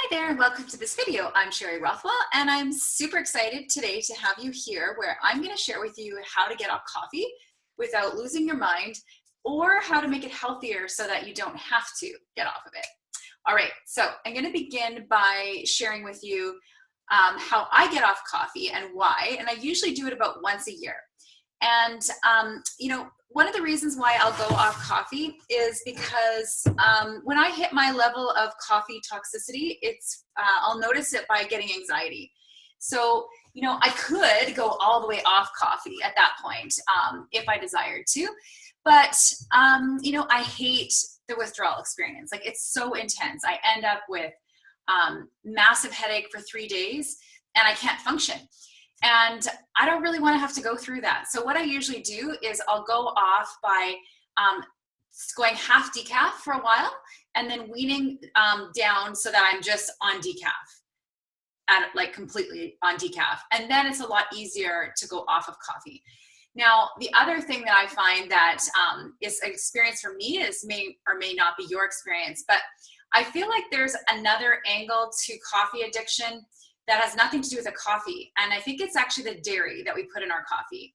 Hi there and welcome to this video. I'm Sherry Rothwell and I'm super excited today to have you here where I'm going to share with you how to get off coffee without losing your mind or how to make it healthier so that you don't have to get off of it. All right, so I'm going to begin by sharing with you how I get off coffee and why, and I usually do it about once a year. And, one of the reasons why I'll go off coffee is because when I hit my level of coffee toxicity, I'll notice it by getting anxiety. So, I could go all the way off coffee at that point if I desired to, but, I hate the withdrawal experience. Like, it's so intense. I end up with massive headache for 3 days and I can't function. And I don't really want to have to go through that. So what I usually do is I'll go off by going half decaf for a while and then weaning down so that I'm just on decaf, like completely on decaf. And then it's a lot easier to go off of coffee. Now, the other thing that I find that is an experience for me is may or may not be your experience, but I feel like there's another angle to coffee addiction that has nothing to do with the coffee. And I think it's actually the dairy that we put in our coffee.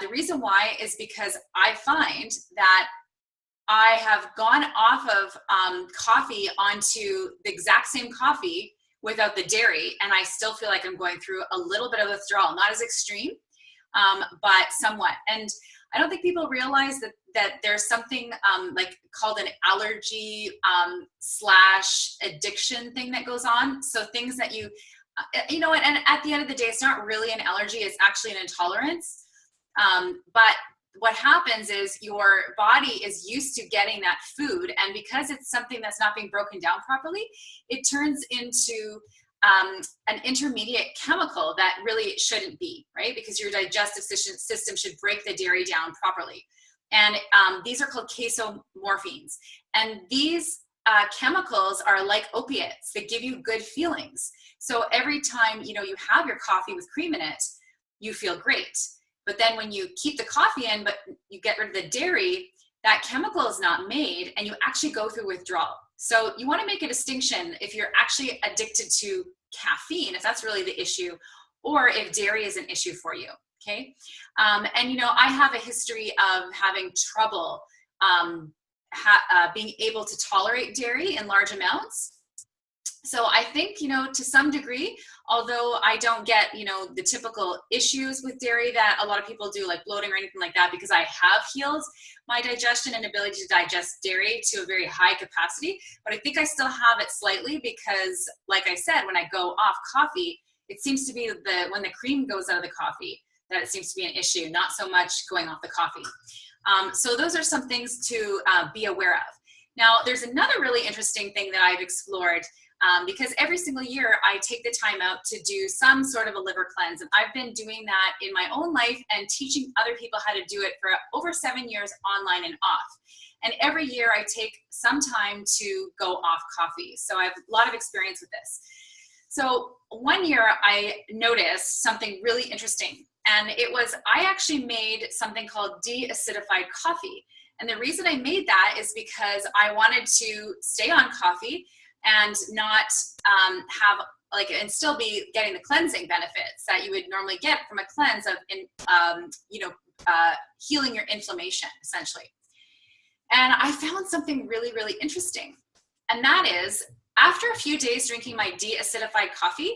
The reason why is because I find that I have gone off of coffee onto the exact same coffee without the dairy, and I still feel like I'm going through a little bit of withdrawal, not as extreme, but somewhat. And I don't think people realize that there's something like called an allergy slash addiction thing that goes on. So things that and at the end of the day, it's not really an allergy, it's actually an intolerance. But what happens is your body is used to getting that food, and because it's something that's not being broken down properly, it turns into an intermediate chemical that really shouldn't be, right? Because your digestive system should break the dairy down properly. And these are called casomorphines. And these chemicals are like opiates that give you good feelings. So every time, you have your coffee with cream in it, you feel great. But then when you keep the coffee in, but you get rid of the dairy, that chemical is not made and you actually go through withdrawal. So you want to make a distinction if you're actually addicted to caffeine, if that's really the issue, or if dairy is an issue for you, okay? And I have a history of having trouble being able to tolerate dairy in large amounts. So I think, to some degree, although I don't get, the typical issues with dairy that a lot of people do, like bloating or anything like that, because I have healed my digestion and ability to digest dairy to a very high capacity. But I think I still have it slightly because, like I said, when I go off coffee, it seems to be when the cream goes out of the coffee that it seems to be an issue, not so much going off the coffee. So those are some things to be aware of. Now, there's another really interesting thing that I've explored because every single year I take the time out to do some sort of a liver cleanse. And I've been doing that in my own life and teaching other people how to do it for over 7 years online and off. And every year I take some time to go off coffee. So I have a lot of experience with this. So one year I noticed something really interesting. And it was, I actually made something called de-acidified coffee. And the reason I made that is because I wanted to stay on coffee and not and still be getting the cleansing benefits that you would normally get from a cleanse of, healing your inflammation, essentially. And I found something really, really interesting. And that is, after a few days drinking my de-acidified coffee,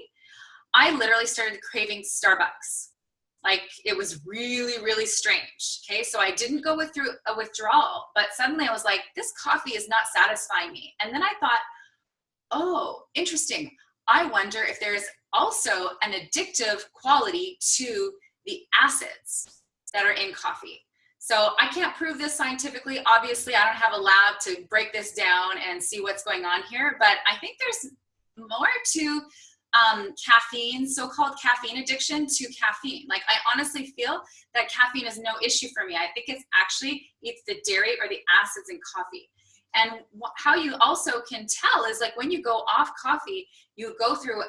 I literally started craving Starbucks. Like, it was really, really strange. Okay, so I didn't go through a withdrawal, but suddenly I was like, this coffee is not satisfying me. And then I thought, oh, interesting. I wonder if there's also an addictive quality to the acids that are in coffee. So I can't prove this scientifically. Obviously, I don't have a lab to break this down and see what's going on here, but I think there's more to caffeine, so-called caffeine addiction to caffeine. Like, I honestly feel that caffeine is no issue for me. I think it's the dairy or the acids in coffee. And how you also can tell is, like, when you go off coffee, you go through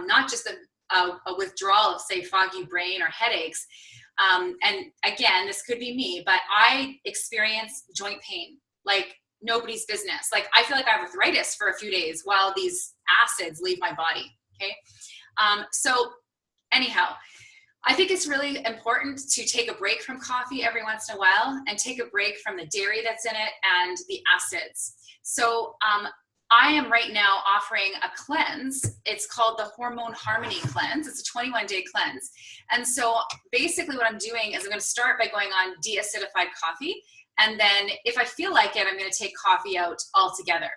not just a withdrawal of, say, foggy brain or headaches. And again, this could be me, but I experience joint pain. Like, nobody's business. Like, I feel like I have arthritis for a few days while these acids leave my body, okay? So anyhow, I think it's really important to take a break from coffee every once in a while and take a break from the dairy that's in it and the acids. So I am right now offering a cleanse. It's called the Hormone Harmony Cleanse. It's a 21-day cleanse. And so basically what I'm doing is I'm going to start by going on de-acidified coffee. And then if I feel like it, I'm going to take coffee out altogether.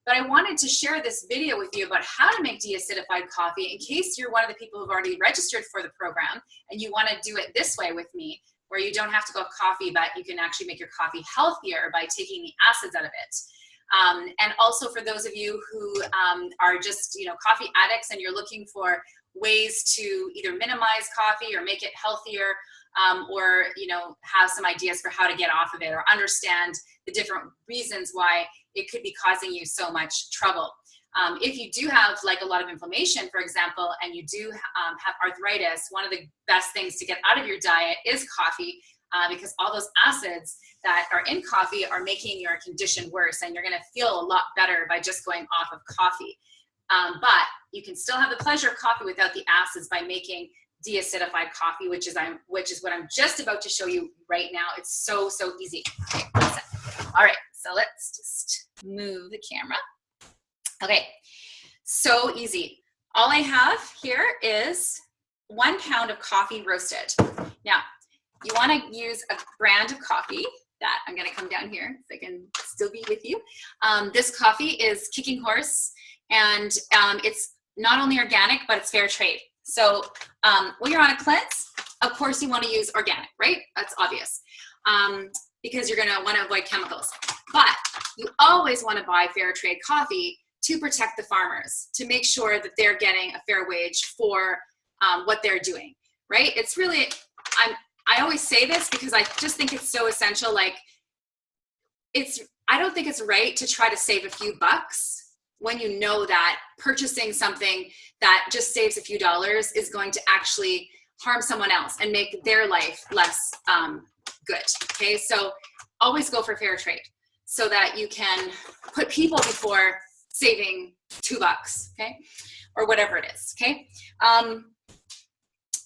But I wanted to share this video with you about how to make de-acidified coffee in case you're one of the people who've already registered for the program and you want to do it this way with me, where you don't have to go coffee, but you can actually make your coffee healthier by taking the acids out of it. And also for those of you who are just, coffee addicts and you're looking for ways to either minimize coffee or make it healthier, or have some ideas for how to get off of it or understand the different reasons why it could be causing you so much trouble. If you do have like a lot of inflammation, for example, and you do have arthritis, one of the best things to get out of your diet is coffee, because all those acids that are in coffee are making your condition worse, and you're going to feel a lot better by just going off of coffee. But you can still have the pleasure of coffee without the acids by making de-acidified coffee, which is what I'm just about to show you right now. It's so easy. Okay, all right, so let's just move the camera. Okay, so easy. All I have here is 1 pound of coffee roasted. Now, you want to use a brand of coffee that I'm going to come down here so I can still be with you. This coffee is Kicking Horse, and it's not only organic, but it's fair trade. So when you're on a cleanse, of course you want to use organic, right? That's obvious, because you're going to want to avoid chemicals. But you always want to buy fair trade coffee to protect the farmers, to make sure that they're getting a fair wage for what they're doing, right? It's really, I always say this because I just think it's so essential. Like, I don't think it's right to try to save a few bucks when you know that purchasing something that just saves a few dollars is going to actually harm someone else and make their life less good, okay? So always go for fair trade so that you can put people before saving $2, okay? Or whatever it is, okay?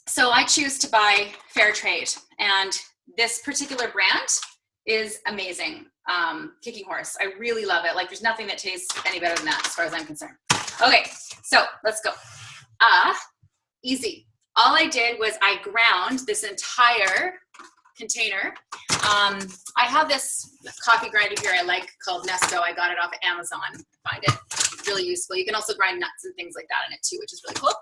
So I choose to buy fair trade, and this particular brand is amazing. Kicking Horse, I really love it. Like, there's nothing that tastes any better than that as far as I'm concerned. Okay, so let's go. Easy. All I did was I ground this entire container. I have this coffee grinder here I like called Nesto. I got it off of Amazon. I find it really useful. You can also grind nuts and things like that in it too, which is really cool.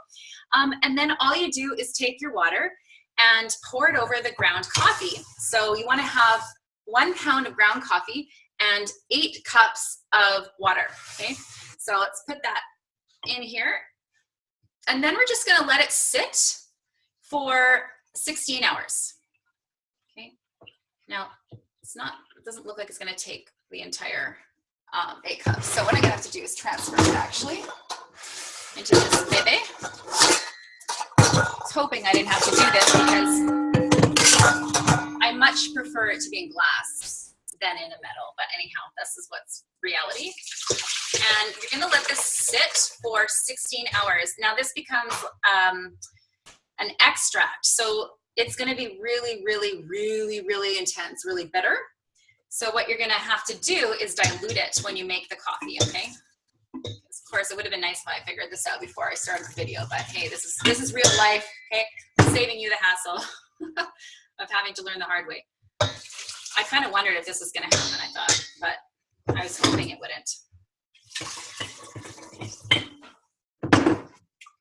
And then all you do is take your water and pour it over the ground coffee. So you want to have 1 pound of ground coffee and 8 cups of water, okay? So let's put that in here. And then we're just gonna let it sit for 16 hours, okay? Now, it doesn't look like it's gonna take the entire 8 cups. So what I'm gonna have to do is transfer it actually into this baby. I was hoping I didn't have to do this because I much prefer it to be in glass than in a metal, but anyhow, this is what's reality. And you're gonna let this sit for 16 hours. Now this becomes an extract, so it's gonna be really, really, really, really intense, really bitter. So what you're gonna have to do is dilute it when you make the coffee, okay? Of course, it would have been nice if I figured this out before I started the video, but hey, this is real life, okay? I'm saving you the hassle of having to learn the hard way. I kind of wondered if this was going to happen, I thought, but I was hoping it wouldn't.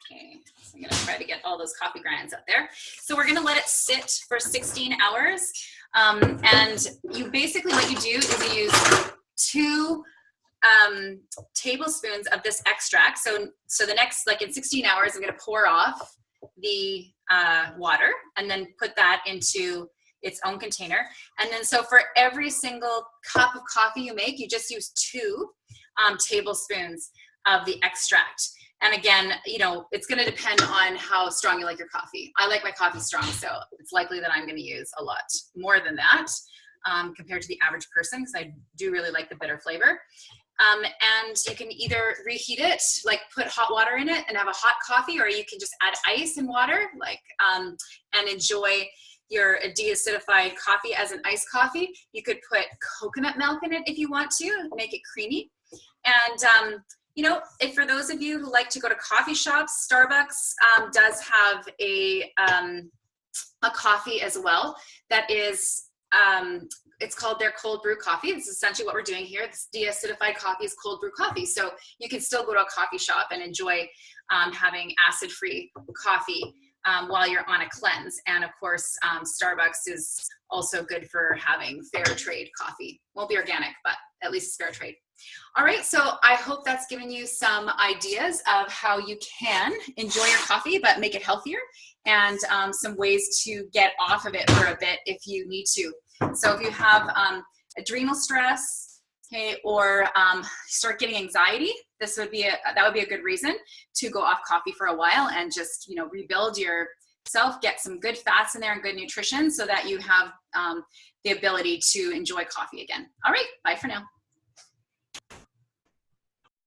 Okay, so I'm going to try to get all those coffee grinds out there. So we're going to let it sit for 16 hours. And you basically, what you do is you use 2 tablespoons of this extract. So the next, like in 16 hours, I'm going to pour off the water and then put that into its own container. And then so for every single cup of coffee you make, you just use 2 tablespoons of the extract. And again, it's going to depend on how strong you like your coffee. I like my coffee strong, so it's likely that I'm going to use a lot more than that. compared to the average person, because I do really like the bitter flavor. And you can either reheat it, like put hot water in it and have a hot coffee, or you can just add ice and water, like, and enjoy your de-acidified coffee as an iced coffee. You could put coconut milk in it if you want to, make it creamy. And, you know, if for those of you who like to go to coffee shops, Starbucks does have a coffee as well that is, it's called their cold brew coffee. It's essentially what we're doing here. This de-acidified coffee is cold brew coffee. So you can still go to a coffee shop and enjoy having acid-free coffee while you're on a cleanse. And of course, Starbucks is also good for having fair trade coffee. Won't be organic, but at least it's fair trade. All right, so I hope that's given you some ideas of how you can enjoy your coffee, but make it healthier, and some ways to get off of it for a bit if you need to. So if you have adrenal stress, okay, or start getting anxiety, that would be a good reason to go off coffee for a while and just, you know, rebuild yourself, get some good fats in there and good nutrition so that you have the ability to enjoy coffee again. All right, bye for now.